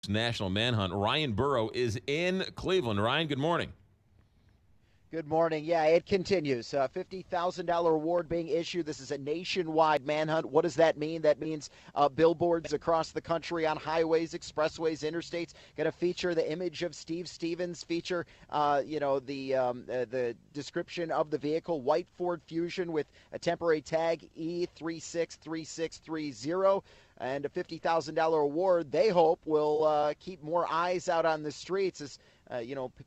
National Manhunt. Ryan Burrow is in Cleveland. Ryan, good morning. Good morning. Yeah, it continues. $50,000 award being issued. This is a nationwide manhunt. What does that mean? That means billboards across the country on highways, expressways, interstates going to feature the image of Steve Stevens, feature the description of the vehicle, white Ford Fusion with a temporary tag E363630. And a $50,000 award, they hope, will keep more eyes out on the streets as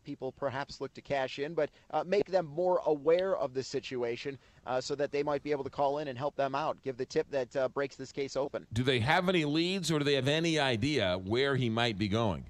people perhaps look to cash in, but make them more aware of the situation so that they might be able to call in and help them out, give the tip that breaks this case open. Do they have any leads, or do they have any idea where he might be going?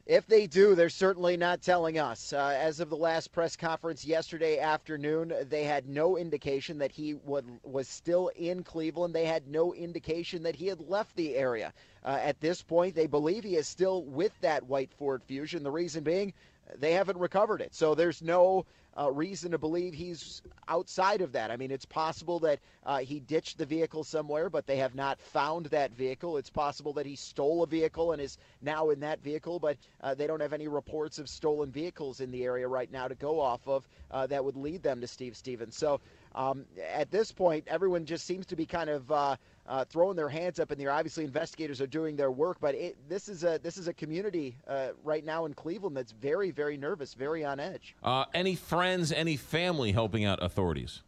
If they do, they're certainly not telling us. As of the last press conference yesterday afternoon, they had no indication that he was still in Cleveland. They had no indication that he had left the area. At this point, they believe he is still with that white Ford Fusion. The reason being, they haven't recovered it. So there's no reason to believe he's outside of that. I mean, it's possible that he ditched the vehicle somewhere, but they have not found that vehicle. It's possible that he stole a vehicle and is now in that vehicle, but they don't have any reports of stolen vehicles in the area right now to go off of that would lead them to Steve Stevens. So at this point, everyone just seems to be kind of throwing their hands up in the air. Obviously, investigators are doing their work, but this is a community right now in Cleveland that's very, very nervous, very on edge. Any friends, any family helping out authorities?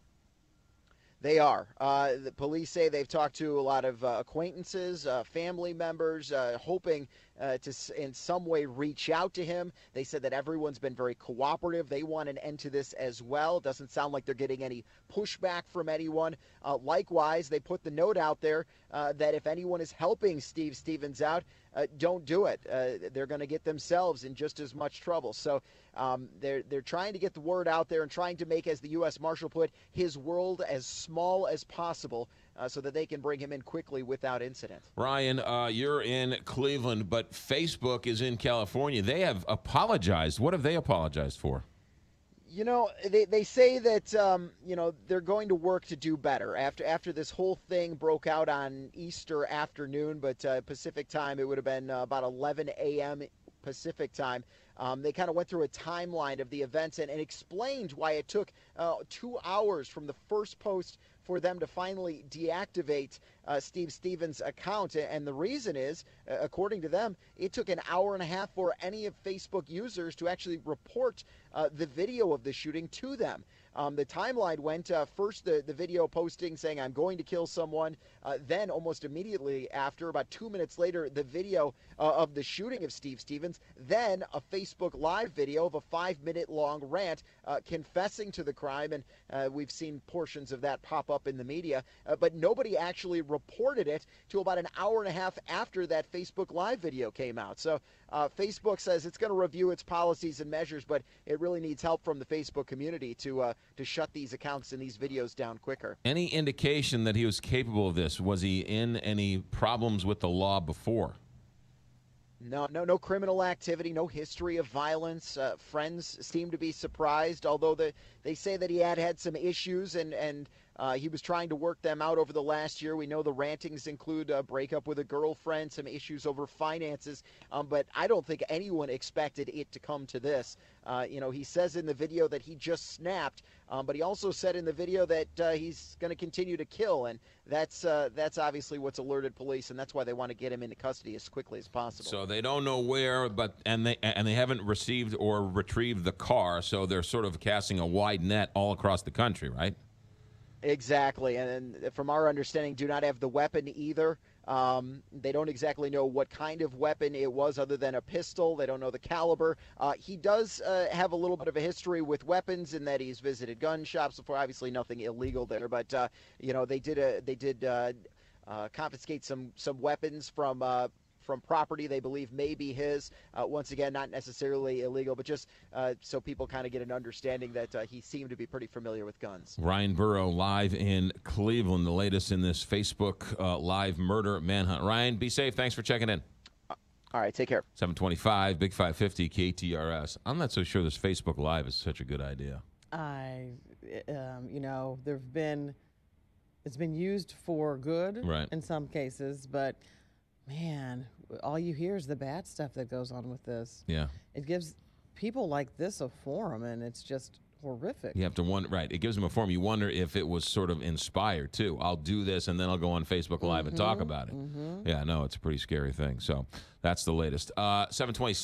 They are. The police say they've talked to a lot of acquaintances, family members, hoping to in some way reach out to him. They said that everyone's been very cooperative. They want an end to this as well. Doesn't sound like they're getting any pushback from anyone. Likewise, they put the note out there that if anyone is helping Steve Stevens out, don't do it. They're going to get themselves in just as much trouble. So they're trying to get the word out there and trying to make, as the U.S. Marshal put, his world as small as possible so that they can bring him in quickly without incident. Ryan, you're in Cleveland, but Facebook is in California. They have apologized. What have they apologized for? You know, they say that, they're going to work to do better. After this whole thing broke out on Easter afternoon, but Pacific time, it would have been about 11 a.m. Pacific time. They kind of went through a timeline of the events and explained why it took 2 hours from the first post for them to finally deactivate Steve Stevens' account. And the reason is, according to them, it took an hour and a half for any of Facebook users to actually report the video of the shooting to them. The timeline went first the video posting saying, "I'm going to kill someone." Then almost immediately after, about 2 minutes later, the video of the shooting of Steve Stevens. Then a Facebook Live video of a 5-minute long rant confessing to the crime. And we've seen portions of that pop up in the media. But nobody actually reported it till about an hour and a half after that Facebook Live video came out. So Facebook says it's going to review its policies and measures, but it really needs help from the Facebook community to shut these accounts and these videos down quicker. Any indication that he was capable of this? Was he in any problems with the law before? No criminal activity, no history of violence. Friends seem to be surprised, although they say that he had some issues and he was trying to work them out over the last year. We know the rantings include a breakup with a girlfriend, some issues over finances, but I don't think anyone expected it to come to this. He says in the video that he just snapped, but he also said in the video that he's going to continue to kill, and that's obviously what's alerted police, and that's why they want to get him into custody as quickly as possible. So they don't know where, and they haven't received or retrieved the car, so they're sort of casting a wide net all across the country, right? Exactly, and from our understanding, do not have the weapon either. They don't exactly know what kind of weapon it was other than a pistol. They don't know the caliber. He does have a little bit of a history with weapons in that he's visited gun shops before. Obviously nothing illegal there, but they did confiscate some weapons from property they believe may be his. Once again, not necessarily illegal, but just so people kind of get an understanding that he seemed to be pretty familiar with guns. Ryan Burrow live in Cleveland, the latest in this Facebook live murder manhunt. Ryan, be safe. Thanks for checking in. All right, take care. 725, Big 550, KTRS. I'm not so sure this Facebook Live is such a good idea. It's been used for good right. in some cases, but man, all you hear is the bad stuff that goes on with this. Yeah. It gives people like this a forum, and it's just horrific. You have to wonder, right? It gives them a forum. You wonder if it was sort of inspired too. I'll do this, and then I'll go on Facebook Live and talk about it. Yeah, no, it's a pretty scary thing. So that's the latest. 7:26.